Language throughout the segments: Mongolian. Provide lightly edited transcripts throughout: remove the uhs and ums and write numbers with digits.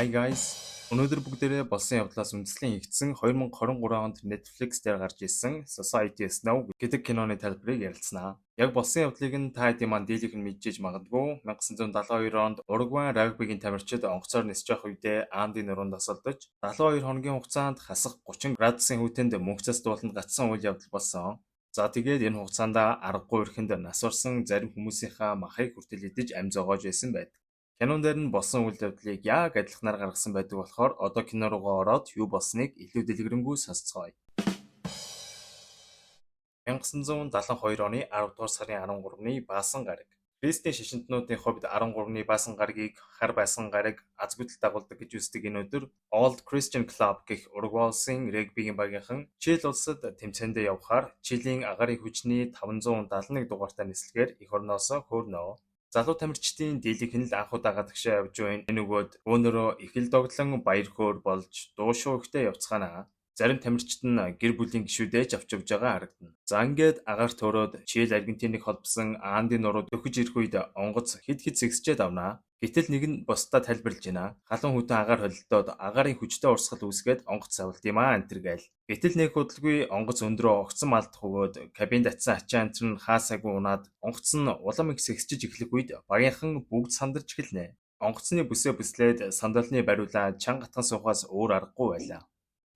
Hi guys. Өнөөдөр бүгдээрээ болсон явдлаас үндэслэн хийгдсэн 2023 онд Netflix дээр гарч ирсэн Society of Snow гэдэг киноны тайлбарыг ярилцсанаа. Яг болсон явдлыг нь та хэдийн маань дийлэх нь мэдчихэж магадгүй. 1972 онд Уругвай рагбигийн тамирчид онгоцоор нисэж явах үедээ Андын нуруунд тасалдаж 72 хоногийн хугацаанд хасах 30 градусын хүйтэнд мөнхцөс дууланд гацсан үйл явдал болсон. За тэгээд энэ хугацаанд аргагүй өрхөнд нас орсон зарим хүмүүсийнхаа махыг хүртэл идэж амь зоогоож байсан байдаг. Кинон дээр нь болсон үйл явдлыг яг адилханаар гаргасан байдаг болохоор одоо кино руугаа ороод юу болсныг илүү дэлгэрэнгүй сонсцгоё. 1972 оны 10 дугаар сарын 13-ны Баасан гараг. Христийн шашинтнуудын хувьд 13-ны Баасан гарагийг хар Баасан гараг азгүйтэл дагуулдаг гэж үздэг энэ өдөр Old Christian Club гэх Уругвай улсын регбигийн багийнхан Чили улсад тэмцээндээ явхаар Чилийн агаарын хүчний 571 дугаартай нислэгээр эх орноос хөөрнөө. Залуу тамирчдын дийлийнх нь л анх удаа гадагшаа явж байна. Энэ нөгөөд өөрөөрөө их л догтлон баяр хөөр болж дуу шуу ихтэй явцгаана. Зарим тамирчид нь гэр бүлийн гишүүдээ авч явж байгаа харагдана. За ингээд агаар төрөөд Чили Аргентиныг холбосон Андын нуруу дөхөж ирэх үед онгоц хэд зэгсчээд авнаа. Гэтэл нэг нь бусдаа тайлбарлаж байна. Халуун хүтэн агаар холилдоод агаарын хүчтэй урсгал үүсгээд онгоц савлд юм энэ гээл. Гэтэл нэг хөдөлгүй онгоц өндрөө огцон малдах өгөөд кабинд атсан ачаа антер нь хаасаагүй унаад онгоц нь улам их сэгсэж эхлэх үед багийнхан бүгд сандарч эхэлнэ. Онгоцны бүсээ бүслээд сандалны бариулаа чанга гатхан суухаас өөр аргагүй байлаа.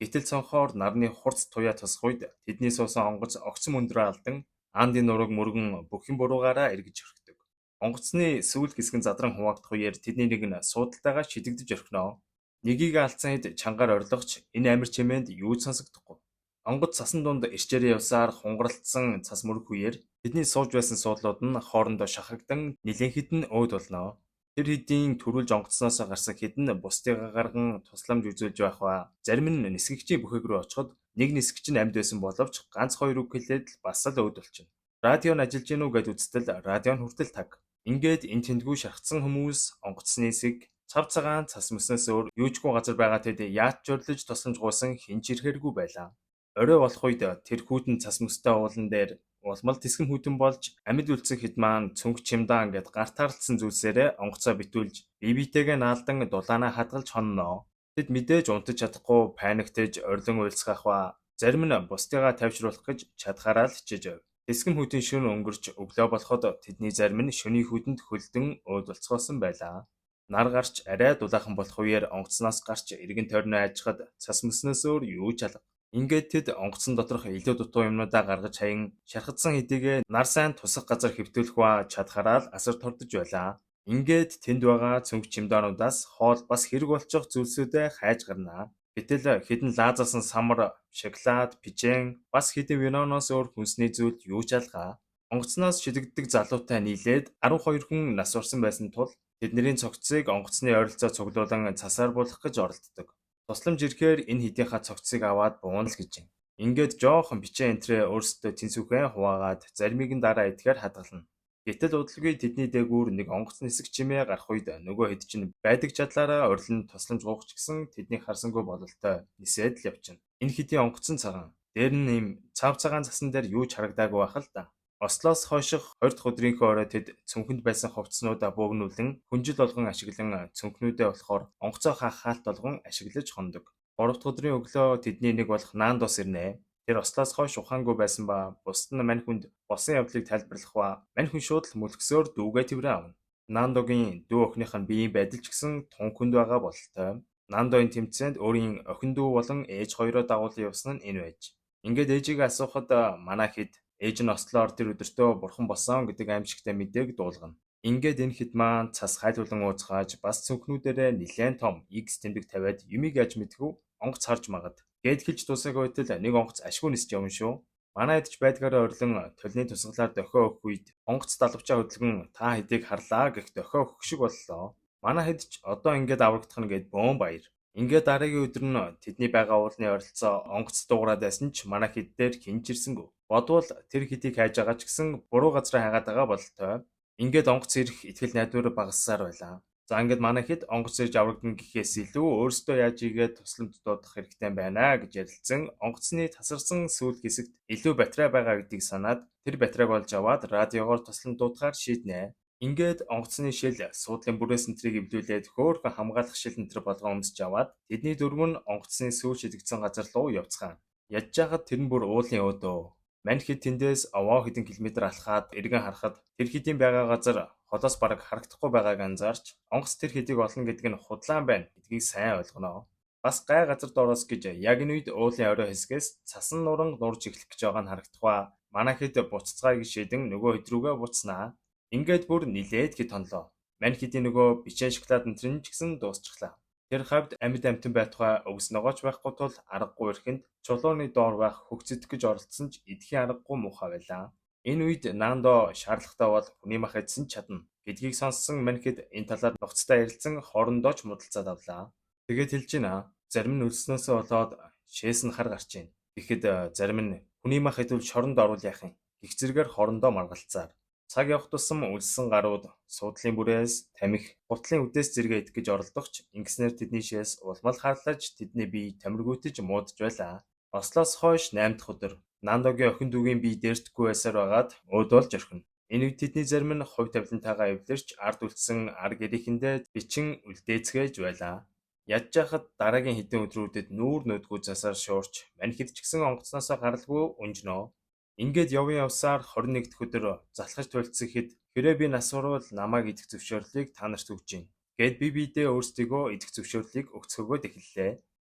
Гэтэл цонхоор нарны хурц туяа тусах үед тэдний суусан онгоц огцом өндрөө алдан Андын нурууг мөргөн бүхэн буруугаараа эргэж орхидог. Онгоцны сүүл хэсэг нь задран хуваагдах үеэр тэдний нэг нь суудалтайгаа шидэгдэж орхино. Нэгийг алдсан хэд чангаар орилгоч энэ амир чимээнд юу ч сонсогдохгүй. Онгоц цасан дунд ирчээрээ явсаар хунгарлагдсан цас мөрөх үеэр тэдний сууж байсан суудлууд нь хоорондоо шахагдан нэлээд хідэн өөд болно. Тэр хэдийн төрүүлж онгоцноос гарсан хідэн бусдыгаа гарган тусламж үзүүлж байх ба зарим нь нисгэгчийн бүхээг рүү очиход нэг нисгэгч нь амьд байсан боловч ганц хоёр үг хэлээд л бас л өөд болчихно. Радио нь ажиллаж гинүү гэд үзтэл радио нь хүртэл таг. Ингээд энэ тэндгүй шархсан хүмүүс онгоцны хэсэг цав цагаан цас мөснөөс өөр юучгүй газар байгаа тэд яаж ч өрлөж тусламж гуйсан хэн ч ирэхэргүй байлаа. Орой болох үед тэр хүүтэн цас мөстэй уулан дээр улмал тэсгэм хүүтэн болж амьд үлдсэн хэд маань цүнх чимдаан гэд гарт харалтсан зүйлсээрээ онгоцоо битүүлж бие биетэйгээ наалдан дулаанаа хадгалж хонноо. Тэд мэдээж унтаж чадахгүй паниктэж орлон уйлцгаах ба зарим нь бусдыгаа тавьшруулах гэж чадхаараа л хичээж байв. Тэсгэм хүүтэн шөнө өнгөрч өглөө болоход тэдний зарим нь шөнийн хүүтэнд хөлдөн өөд болцгоосон байлаа. Нар гарч арай дулаахан болох үеэр онгоцноос гарч эргэн тойрноо айжхад цас мөснөөс өөр юу ч алга. Ингээд тэд онгоцон доторх илүү дутуу юмнуудаа гаргаж хаян шархагдсан хэдийгээ нар сайн тусах газар хэвтүүлэх ба чадхаараа л асар тордож байлаа. Ингээд тэнд байгаа цүнх чимдаануудаас хоол бас хэрэг болчих зүйлсүүдээ хайж гарнаа. Гэтэл хэдэн лаазарсан самар, шоколад, пижен бас хэдэн виноноос өөр хүнсний зүйл юу ч алгаа. Онгоцноос шидэгддэг залуутай нийлээд 12 хүн нас орсон байсан тул тэдний цогцыг онгоцны ойролцоо цуглуулан цасаар буулгах гэж оролддог. Тусламж ирэхээр энэ хэдийнхаа цогцыг аваад буунал гэж юм. Ингээд жоохон бичээ энтрээ өөрсдөө тэнцвүүхэн хуваагаад заримыг нь дараа идэхээр хадгална. Гэтэл удалгүй тэдний дээгүүр нэг онгоц нисэх чимээ гарах үед нөгөө хэд чинь байдаг чадлаараа орилон тусламж гуйх ч гэсэн тэдний харсангүй бололтой нисээд л явчихна. Энэ хэдийн онгоцон цагаан. Дээр нь ийм цав цагаан цасан дээр юу ч харагдаагүй байх л да. Ослоос хойших 20 дахь өдрийнхөө орой тэд цүнхэнд байсан хувцснуудаа бөөгнүүлэн хүнжил болгон ашиглан цүнхнүүдээ болохоор онгоцоо хаалт болгон ашиглаж хондог. 3 дахь өдрийн өглөө тэдний нэг болох Нандос ирнэ. Тэр ослоос хойш ухаангүй байсан ба бусд нь мань хүнд болсон явдлыг тайлбарлах ба мань хүн шууд л мөлгсөөр дүүгээ тэрвээ авна. Нандогийн дүү охиных нь биеийн байдал ч гэсэн тун хүнд байгаа бололтой. Нандогийн тэмцээнд өөрийн охин дүү болон ээж хоёроо дагуулan явсан нь энэ байж. Ингээд ээжигээ асуухад манай хэд ээж нь ослоор тэр өдөртөө бурхан болсон гэдэг аимшигтай мэдээг дуулгана. Ингээд энэ хэд маань цас хайлуулан ууцгааж бас цүнхнүүдээрээ нэлээд том X тэмдэг тавиад юмыг яаж мэдгүй онгоц харж магад. Гээд хэлж дуусаагүй байтал нэг онгоц ашгүй нисч явна шүү. Манай хэд ч байдгаараа орлон төлний тусгалаар дохио өгөх үед онгоц далавчаа хөдөлгөн та хэдийг харлаа гэх дохио өгөх шиг боллоо. Манай хэд ч одоо ингээд аврагдах нь гээд бөөн баяр. Ингээд дараагийн өдөр нь тэдний байгаа уулны ойролцоо онгоц дуугараад байсан ч манай хэд дээр хинж ирсэнгүй. Бодвол тэр хэдийг хайж байгаа ч гэсэн буруу газраа хайгаад байгаа бололтой. Ингээд онгоц ирэх итгэл найдвар багассаар байлаа. За ингээд манай хэд онгоц ирж аврагдана гэхээс илүү өөрсдөө яаж игээд тусламж дуудах хэрэгтэй байна гэж ярилцсан онгоцны тасарсан сүүл хэсэгт илүү батарей байгаа гэдгийг санаад тэр батарейг олж аваад радиогоор тусламж дуудахаар шийднэ. Ингээд онгоцны шил суудлын бүрээс энтрийг эвлүүлээд хөөхөн хамгаалах шил энтер болгон өмсөж аваад тэдний дөрөв нь онгоцны сүүл шидэгдсэн газар руу явцгаана. Ядж хахад тэр нь бүр уулын өөдөө. Мань хэд тэндээс овоо хэдэн километр алхаад эргэн харахад тэр хэдийн байгаа газар холоос бараг харагдахгүй байгааг анзаарч онгоц тэр хэдийг олно гэдэг нь худлаан байна гэдгийг сайн ойлгоно. Бас гай газар доороос гэж яг энэ үед уулын орой хэсгээс цасан нуран нурж эхлэх гэж байгаа нь харагдах ба манай хэд буцацгаая гэж шийдэн нөгөө хэд рүүгээ буцнаа. Ингээд бүр нилээд хэд тонлоо. Мань хэдийн нөгөө бичэн шоколад энэ ч гэсэн дуусчихлаа. Тэр хавьд амьд амтан байтугай өвс ногооч байхгүй тул аргагүй ирэхэнд чулууны доор байх хөгцөдөх гэж оролдсон ч идэхийн аргагүй муухай байлаа. Энэ үед Нандо шаардлагатай бол хүний мах эдсэн ч чадна гэдгийг сонссон мань хэд энэ талаар нухацтай ярилцсан хоорондоо ч муудалцаад авлаа. Тэгээд хэлж байна. Зарим нь өлснөөсөө болоод шээс нь хар гарч ийн. Тэгэхэд зарим нь хүний мах хэдүүл шоронд оруул яах юм. Гих зэрэгээр хоорондоо маргалцаар. Цаг явах тусам үлссэн гарууд суудлын бүрээс тамхи, гутлын үдээс зэрэгээ идэх гэж оролдогч ингэснээр тэдний шээс улмал харлаж тэдний бие тамиргүйтэж муудж байлаа. Ослоос хойш 8 дахь өдөр Нандогийн охин дүүгийн бие дээрдэхгүй байсаар байгаад өөд болж орхино. Энэ үед тэдний зарим нь хувь тавилантайгаа эвлэрч ард үлдсэн ар гэрийнхэндээ бичин үлдээцгээж байлаа. Ядж хахад дараагийн хэдэн өдрүүдэд нүүр нүдгүй засаар шуурч мань хэд ч гэсэн онгоцноосоо гаралгүй унжноо. Ингээд явсан явсаар 21 дахь өдөр залхаж туйлцсан хэд хэрэг би нас урвал намайг идэх зөвшөөрлийг та нарт өгч гин. Гэт би бидээ өөрсдийгөө идэх зөвшөөрлийг өгцгөөгөөд эхэллээ.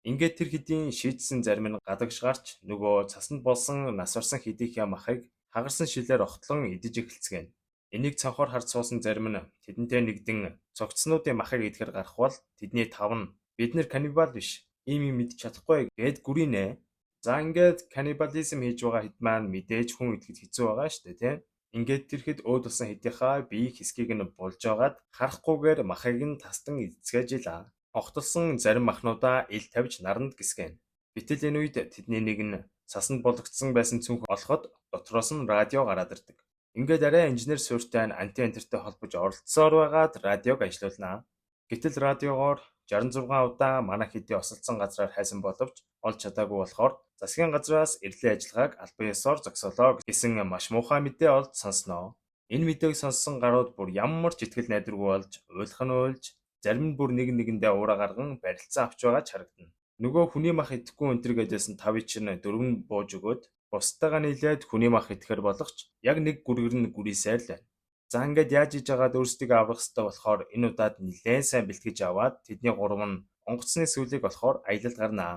Ингээд тэр хэдийн шийдсэн зарим нь гадагш гарч нөгөө цасанд болсон нас орсон хэдийнхээ махыг хагарсан шилээр огтлон идэж эхэлцгээв. Энийг цонхоор харж суусан зарим нь тэдэнтэй нэгдэн цогцснуудын махыг идэхэр гарах бол тэдний тав нь бид нэр каннибал биш. Ийм юм мэдчих чадахгүй гэд гүрийнэ. За ингээд каннибализм хийж байгаа хэд маань мэдээж хүн идэхэд хэцүү байгаа шүү дээ, тийм. Ингээд тэр хэд өөд болсон хэдийнхаа бие хэсгийг нь булж агаад харахгүйгээр махыг нь тастан эцгээж илаа. Огтолсон зарим махнуудаа ил тавьж наранд гисгэн. Гэтэл энэ үед тэдний нэг нь цасанд болгогдсон байсан цүнх олоход дотроос нь радио гараад ирдэг. Ингээд арай инженер суурьтай нь анти-энтертэй холбож оролцсоор байгаад радиог ажилуулнаа. Гэтэл радиогоор 66 удаа манай хэдийн осолцсон газраар хайсан боловч олж чадаагүй болохоор засгийн газраас эрлээ ажиллагааг албан ёсоор зогсоолоо гэсэн маш муухай мэдээ олж сонсноо. Энэ мэдээг сонссон гарууд бүр ямар ч итгэл найдваргүй болж уйлах нь уйлж зарим нь бүр нэг нэгэндээ уураа гарган барилцсан авч байгаа ч харагдана. Нөгөө хүний мах идэхгүй өнтер гэдээсэн тавыг чинь дөрөв нь бууж өгөөд бусдаагаа нийлээд хүний мах идэхэр болгоч яг нэг гүргэр нь гүрийсээр л байна. За ингээд яаж иж агаад өөрсдийгөө аврах хэрэгтэй болохоор энэ удаад нэлээд сайн бэлтгэж аваад тэдний гурав нь онгоцны сүлийг болохоор аялал гарнаа.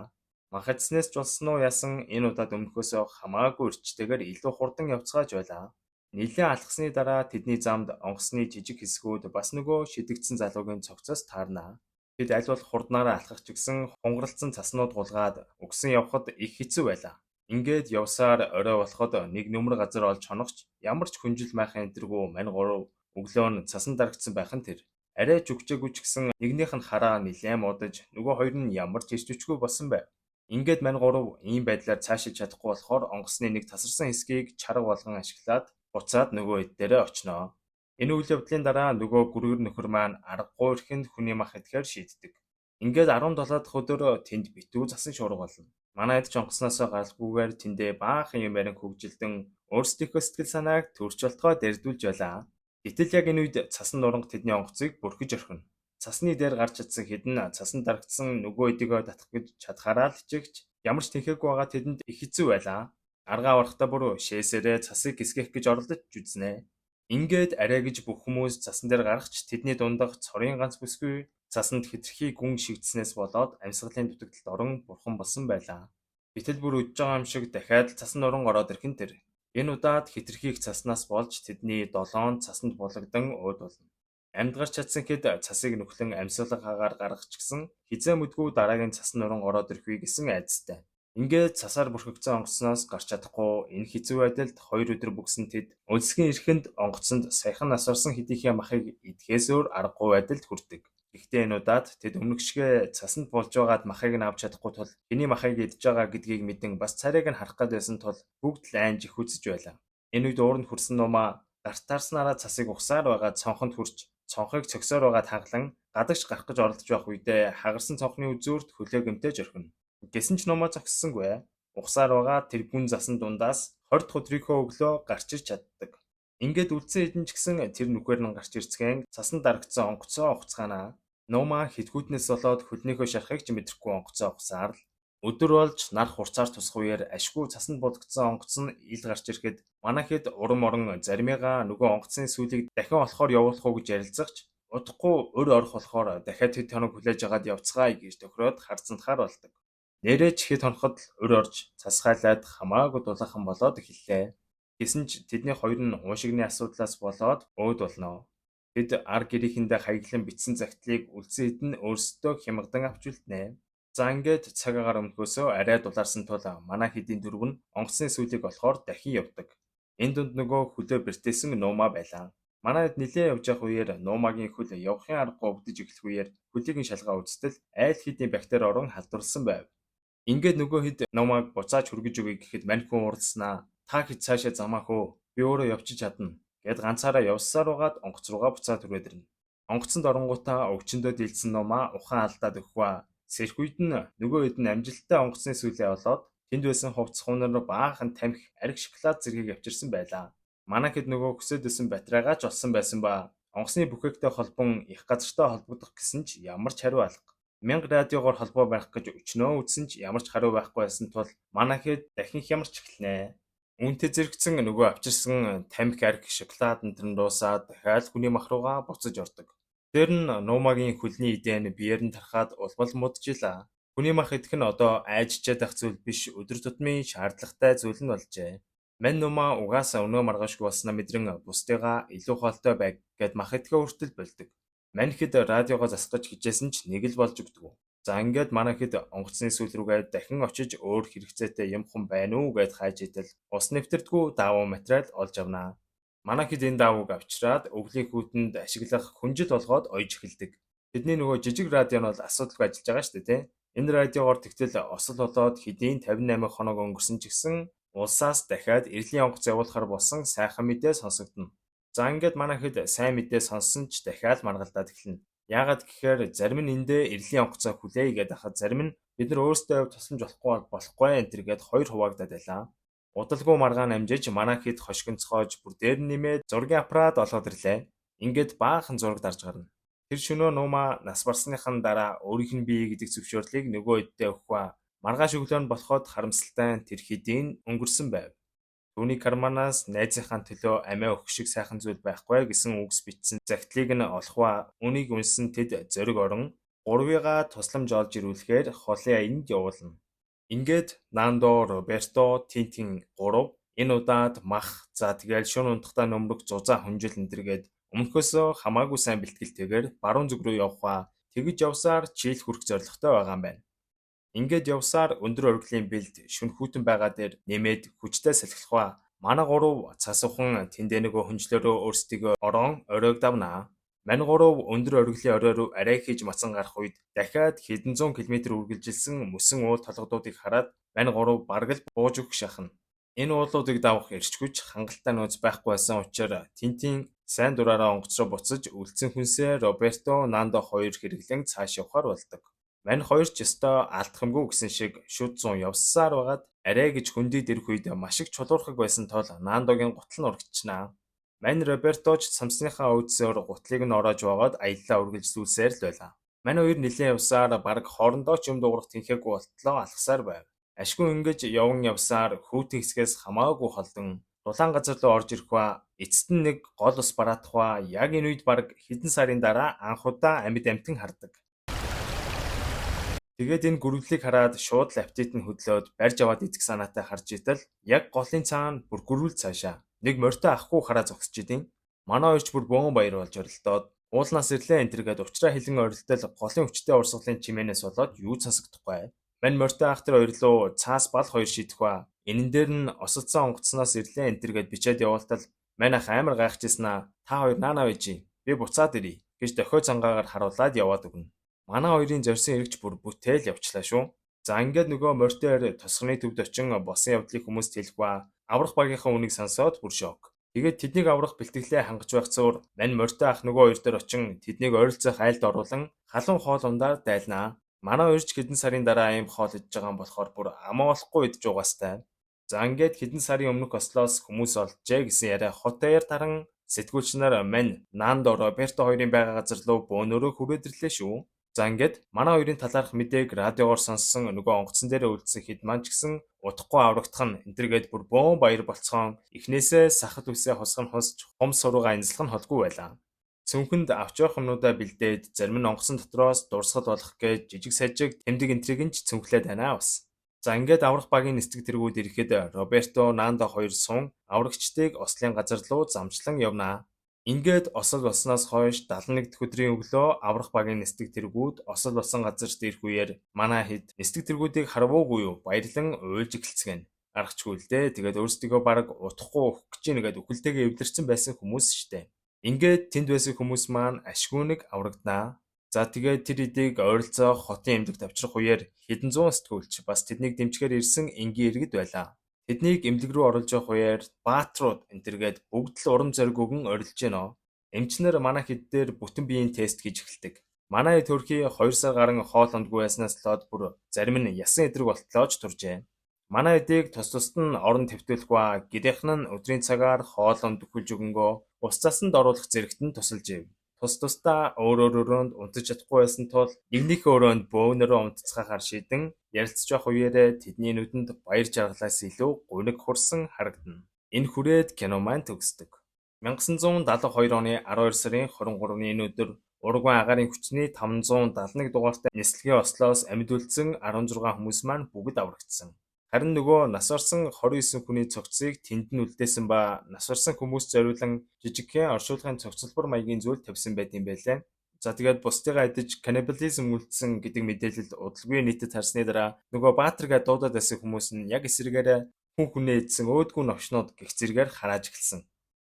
Мах идснээс ч болсон уу яасан энэ удаад өмнөхөөсөө хамаагүй эрчтэйгээр илүү хурдан явцгааж байлаа. Нилээн алхсны дараа тэдний замд онгоцны жижиг хэсгүүд бас нөгөө шидэгдсэн залуугийн цогцоос таарнаа. Тэд аль болох хурднаараа алхах ч гэсэн хунгаралцсан цаснууд гулгаад угсан явхад их хэцүү байлаа. Ингээд явсаар орой болоход нэг нүмер газар олж хоногч ямар ч хүнжил майхан энтергүй мань гурав өглөө нь цасан дарагдсан байх нь тэр. Арай жүгжээгүй ч гэсэн нэгнийх нь хараа нилээн муудаж нөгөө хоёр нь ямар ч ирч хүчгүй болсон байв. Ингээд мань гурав ийм байдлаар цаашиж чадахгүй болохоор онгоцны нэг тасарсан хэсгийг чарга болгон ашиглаад буцаад нөгөө хэд дээрээ очноо. Энэ үйл явдлын дараа нөгөө гүргэр нөхөр маань аргагүй ирэхэнд хүний мах идэхээр шийддэг. Ингээд 17 дахь өдөр тэнд битүү засан шуурга болно. Манай хэд ч онгоцноосоо гаралгүйгээр тэндээ баахан юм ярин хөгжилдөн өөрсдийнхөө сэтгэл санааг төрч болтгой дэрдүүлж байлаа. Гэтэл яг энэ үед цасан нуранг тэдний онгоцыг бүрхэж орхино. Цасны дээр гарч чадсан хэдэн цасан дарагдсан нөгөө эдийгөө татах гэж чадхаараа л хичээгч ямар ч тэнхээгүй байгаа тэдэнд их хэцүү байлаа. Аргаа аврахтаа бүр шээсээрээ цасыг гисгэх гэж оролдож үзнэ. Ингээд арай гэж бүх хүмүүс цасан дээр гарахч тэдний дундах цорын ганц бүсгүй цасанд хэтэрхий гүн шигдснээс болоод амьсгалын дутагдалд орон бурхан болсон байлаа. Гэтэл бүр үдж байгаа юм шиг дахиад цасан нуран ороод ирэх нь тэр. Энэ удаад хэтэрхийх цаснаас болж тэдний 7 цасанд булагдсан өөд болно. Амьд гарч чадсан хэд цасыг нөхлөн амьсгалаагаар гаргах ч гэсэн хизээ мэдгүй дараагийн цасан нуран ороод ирэх вэ гэсэн айдастай. Ингээд цасаар бүрхэгдсэн онгоцноос гарч чадахгүй энэ хэцүү байдалд 2 өдөр бүгсэн тэд өлсгийн эрхэнд онгоцонд саяхан нас орсон хэдийнхээ махыг идэхээс өөр аргагүй байдалд хүрдэг. Гэхдээ энэ удаад тэд өмнөх шигээ цасанд болж байгаад махыг нь авч чадахгүй тул хэний махыг идж байгаа гэдгийг мэдэн бас царайг нь харах гэсэн тул бүгд лайнж их үзэж байлаа. Энэ үед ууранд хүрсэн нумаа гарт таарснараа цасыг ухсаар байгаад цонхонд хүрч цонхыг цогсоор байгаад хаглан гадагш гарах гэж оролдож байх үедээ хагарсан цонхны үзүүрт хөлөө гэмтэж орхино. Гэсэн ч нумаа зогссонгүй. Ухсаар байгаа тэр гүн засан дундаас 20 дахь өдрийнхөө өглөө гарч ир чаддаг. Ингээд үлдсэн хэдэн ч гэсэн тэр нүхээр нь гарч ирцгэн цасан дарагдсан онгоцоо ухацгаана. Нуума хитгүүтнээс болоод хөлнийхөө шарахыг ч мэдрэхгүй онгоцоо ухсаар л өдөр болж нар хурцаар тусах үеэр ашгүй цасанд булгдсан онгоц нь ил гарч ирэхэд манайхэд урам орон заримыгаа нөгөө онгоцны сүлийг дахин олохоор явуулах уу гэж ярилцагч удахгүй өр орох болохоор дахиад хэд хоног хүлээж агаад явцгаая гэж тохироод харцсантахаар болдог. Нэрээ ч хэд хоноход өр орж цасгайлаад хамаагүй дулаахан болоод эхэллээ. Гэсэн ч тэдний хоёр нь уушигны асуудлаас болоод өөд болно. Тэд ар гэрийнхэндээ хаяглан бичсэн загтлыг үлдсэн хэд нь өөрсдөө хямгадан авч үлднэ. За ингээд цаг агаар өмнөхөөсөө арай дулаарсан тул манай хэдийн дөрөв нь онгоцны сүлийг олохоор дахин явдаг. Энэ дунд нөгөө хөлөө бэртээсэн нуума байлаа. Манайд нилээ явж явах үеэр нуумагийн хөл явахын аргагүй өвдөж эхлэх үеэр хөлийг нь шалгаа үзтэл айл хэдийн бактери орон халдварласан байв. Ингээд нөгөө хэд нуумааг буцааж хүргэж өгье гэхэд мань хүн уралснаа. Та хэд цаашаа замаах уу? Би өөрөө явчих чадна. Гэд ганцаараа явсаар угаад онгоц руугаа буцаад түрээд ирнэ. Онгоцонд оронгуудаа өвчнөдөө дийлсэн нуумаа ухаан алдаад өгваа. Сэрх үед нь нөгөө хэд нь амжилттай онгоцны сүлээ олоод тэнд байсан хувцс хунар баахан тамхи ариг шоколад зэргийг авчирсан байлаа. Манай хэд нөгөө хүсэж байсан батарейгаа ч олсон байсан ба онгоцны бүхээгтэй холбон их газартай холбогдох гэсэн ч ямар ч хариу алга. 1000 радиогоор холбоо барих гэж өчнөө үзсэн ч ямар ч хариу байхгүй байсан тул манай хэд дахин хямарч эхэлнэ. Үүнтэй зэрэгцэн нөгөө авчирсан тамхи ариг шоколад энтэр нь дуусаад дахиад хүний мах руугаа буцаж ордог. Тэр нь нуумагийн хөлний идэ нь биеэр нь тарахад улмал муджилаа. Хүний мах идэх нь одоо айжчаад ах зүйл биш өдөр тутмын шаардлагатай зүйл нь болжээ. Мань нуумаа угаасаа өнөө маргаашгүй болсноо мэдрэн бусдыгаа илүү хоолтой байг гэд мах идэхээ хүртэл болдог. Мань хэд радиогоо засгаж хичээсэн ч нэг л болж өгдөг. За ингээд манай хэд онгоцны сүл рүүгээ дахин очиж өөр хэрэгцээтэй юм хум байна уу гэд хайж идэл ус нэвтэрдгүү даавуу материал олж авнаа. Манай хэд энэ даавууг авчираад өвлийн хүүтэнд ашиглах хүнжил болгоод ойж эхэлдэг. Тэдний нөгөө жижиг радио нь бол асуудалгүй ажиллаж байгаа шүү дээ, тийм. Энэ радиогоор тэгтэл осол болоод хэдийн 58 хоног өнгөрсөн ч гэсэн улсаас дахиад эрлийн онгоц явуулахар болсон сайхан мэдээ сонсогдно. За ингээд манай хэд сайн мэдээ сонссон ч дахиад маргалдаад эхэлнэ. Яагаад гэхээр зарим нь эндээ эрлийн онгоцоо хүлээе гэдэг хахад зарим нь бид нар өөрсдөө тусламж болохгүй энэ төр гэд хоёр хуваагдаад байлаа. Удалгүй маргаан амжиж манай хэд хошгонцгоож бүр дээр нь нэмээд зургийн аппарат олоод ирлээ. Ингээд баахан зураг дарж гарна. Тэр шөнөө нуумаа нас барсныхан дараа өөрийнх нь бие гэдэг зөвшөөрлийг нөгөө хэдтэй өгөхөө. Маргааш өглөө нь болоход харамсалтай тэр хэдийн өнгөрсөн байв. Түүний карманаас найзынхаа төлөө амиа өгөх шиг сайхан зүйл байхгүй гэсэн үгс бичсэн загтлыг нь олохва үнийг үнсэн тэд зориг орон гурвыгаа тусламж олж ирүүлэхээр холын аянд явуулна. Ингээд Нандо, Роберто, Тинтин 3 энэ удаад мах за тэгэл шөнө унтахтаа нөмрөх зузаа хүнжил энтергээд өмнөхөөсөө хамаагүй сайн бэлтгэлтэйгээр баруун зүг рүү явхва тэгж явсаар чийл хүрэх зорилготой байгаа юм байна. Ингээд явсаар өндөр оргилын бэлд шүнхүүтэн байгаа дээр нэмээд хүчтэй салхилахва. Манай гурав цас ухан тэндээ нөгөө хөнжлөөрөө өөрсдийгөө орон оройг давнаа. Мань гурав өндөр оргилын орой руу арай хийж мацан гарах үед дахиад хэдэн зуун километр үргэлжилсэн мөсөн уул толгодуудыг хараад мань гурав бараг л бууж өгөх шахна. Энэ уулуудыг давах эрчгүйч хангалттай нөөц байхгүй байсан учраас Тинтин сайн дураараа онгоц руу буцаж үлдсэн хүнсээ Роберто, Нандо хоёр хэрэглэн цааш явахаар болдог. Мань хоёр ч ёстой алдахымгүй гэсэн шиг шүд зун явсаар байгаад арай гэж хөндийд ирэх үед маш их чулуурхаг байсан тул Нандогийн гутал нь урагчнаа. Мань Роберто ч самсныхаа өвдсөөр гутлыг нь ороож байгаад аяллаа үргэлжлүүлсээр л байлаа. Мань хоёр нэлээд явсаар бараг хоорондоо ч юм дуурах тэнхээгүй болтлоо алхасаар байв. Ашгүй ингэж явган явсаар хүүтэн хэсгээс хамаагүй холдон дулаан газар руу орж ирэх ба эцэст нь нэг гол ус бараадах ба яг энэ үед бараг хэдэн сарын дараа анх удаа амьд амтан хардаг. Тэгээд энэ гүрвлийг хараад шууд л аппетит нь хөдлөөд барьж аваад идэх санаатай харж идэл яг голын цаана бүр гүрвэл цаашаа нэг морьтой ахгүй хараа зогсож идэв. Манай хоёрч бүр бөөн баяр болж оролдоод уулнаас ирлээ энэ төргээд учраа хилэн оролдол голын өвчтэй урсгалын чимээнээс болоод юу цасагдахгүй. Мань морьтой ах тэр хоёрлоо цаас бал хоёр шидэх ба энэн дээр нь осолцсон онгоцноос ирлээ энэ төргээд бичээд явуултал мань ах амар гайхажсэнаа та хоёр наанаа байж би буцаад ирье гэж дохио цангаагаар харуулад яваад өгнө. Манай хоёрын зорьсон эргэж бүр бүтээл явчлаа шүү. За ингээд нөгөө морьтоор тосгоны төвд очин босон явдлыг хүмүүст хэлэх ба аврах багийнхаа үнийг сонсоод бүр шок. Тэгээд тэднийг аврах бэлтгэлээ хангаж байх зуур мань морьтой ах нөгөө хоёр дээр очин тэднийг ойролцоох айлд оруулан халуун хоол ундаар дайлнаа. Манай хоёр ч хэдэн сарын дараа ийм хоол идж байгаа юм болохоор бүр амаа болохгүй идж угаастай. За ингээд хэдэн сарын өмнөх Ослоос хүмүүс олджээ гэсэн яриа хот даяар таран сэтгүүлч нар мань Нандо Роберто хоёрын байгаа газар руу бөөнөрөө хүрээд ирлээ шүү. За ингээд манай хоёрын талаарх мэдээг радиогоор сонссон нөгөө онгоцон дээр үлдсэн хэд маань ч гэсэн удахгүй аврагдах нь энтергээд бүр бөөн баяр болцоон эхнээсээ сахад үсээ хосгон хосч хом сурууга анзлах нь холгүй байлаа. Цүнхэнд авч явах юмнуудаа бэлдээд зарим нь онгоцон дотроос дурсгал болох гэж жижиг сажиг тэмдэг энтрийг нь ч цүнхлээд байна бас. За ингээд аврах багийн нисдэг тэргүүд ирэхэд Роберто Нандо хоёр сун аврагчдыг ослын газар руу замчлан явнаа. Ингээд осол болсноос хойш 71 дахь өдрийн өглөө аврах багийн нисдэг тэргүүд осол болсон газарт ирэх үеэр манай хэд нисдэг тэргүүдийг харвуугүй юу баярлан уйлж эхэлцгэн. Аргачлгүй л дээ. Тэгээд өөрсдийгөө баг утахгүй өгөх гэж нэгэд үхэлтэйгээ эвлэрсэн байсан хүмүүс штэ. Ингээд тэнд байсан хүмүүс маань ашгүйнэг аврагданаа. За тэгээд тэр эдийг ойролцоох хотын эмнэлэгт авчрах үеэр хэдэн зуун сэтгүүлч бас тэднийг дэмжихээр ирсэн энгийн иргэд байлаа. Тэднийг эмнэлэг рүү оруулж явах үеэр баатрууд энтергээд бүгд л урам зориг өгөн орилж гэнэ. Эмчнэр манай хэд дээр бүтэн биеийн тест хийж эхэлдэг. Манай төрхий 2 сар гарan хоол ундгүй байснаас лоод бүр зарим нь ясан эдрэг болтлоо ч туржээ. Манай эдийг тус тусад нь орон твтүүлэх ба гэрийнхэн нь өдрийн цагаар хоол унд өгүүлж өгөнгөө ус цасанд оруулах зэрэгт нь тусалж ив. Тус тусдаа өөр өрөөнд унтаж чадахгүй байсан тул нэгнийх өрөөнд бөөнөрөө унтцгаахаар шийдэн ярилцж явах үеэрээ тэдний нүдэнд баяр жаргалаас илүү гуниг хурсан харагдана. Энэ хүрээд кино маань төгсдөг. 1972 оны 12 сарын 23-ны энэ өдөр Уругвай агаарын хүчний 571 дугаартай нислэгийн ослоос амьд үлдсэн 16 хүмүүс маань бүгд аврагдсан. Харин нөгөө нас орсон 29 хүний цогцыг тэнд нь үлдээсэн ба нас орсон хүмүүст зориулан жижигхэн оршуулгын цогцлбор маягийн зүйл тавьсан байт юм байлээ. За тэгээд бусдыгаа идэж каннибализм үлдсэн гэдэг мэдээлэл удалгүй нийтэд харсны дараа нөгөө Баатаргаа дуудаад байсан хүмүүс нь яг эсрэгээрээ хүн хүнээ идсэн өөдгөө новшнууд гих зэрэгээр харааж эхэлсэн.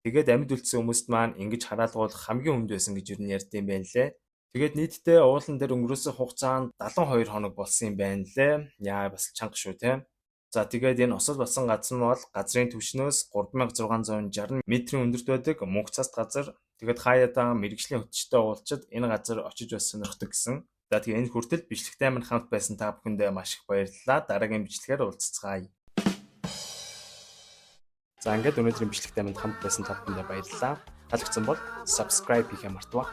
Тэгээд амьд үлдсэн хүмүүст маань ингэж хараалгуулах хамгийн хүнд байсан гэж юу ярьдсан юм байна лээ. Тэгээд нийтдээ уулан дээр өнгөрөөсөн хугацаанд 72 хоног болсон юм байна лээ. Яа бас чанга шүү те. За тэгээд энэ осол болсон газар нь бол газрын түвшнөөс 3660 м-ийн өндөрт байдаг мөнх цаст газар. Тэгээд хаяада мэрэгжлийн хөтчтэй уулзчид энэ газар очиж бас сонирхдог гэсэн. За тэгээд энэ хүртэл бичлэгтэй минь хамт байсан та бүхэндээ маш их баярлалаа. Дараагийн бичлэгээр уулзцгаая. За ингээд өнөөдрийн бичлэгтэй минь хамт байсан та бүхэндээ баярлалаа. Таалагдсан бол subscribe хийхээ мартаваа.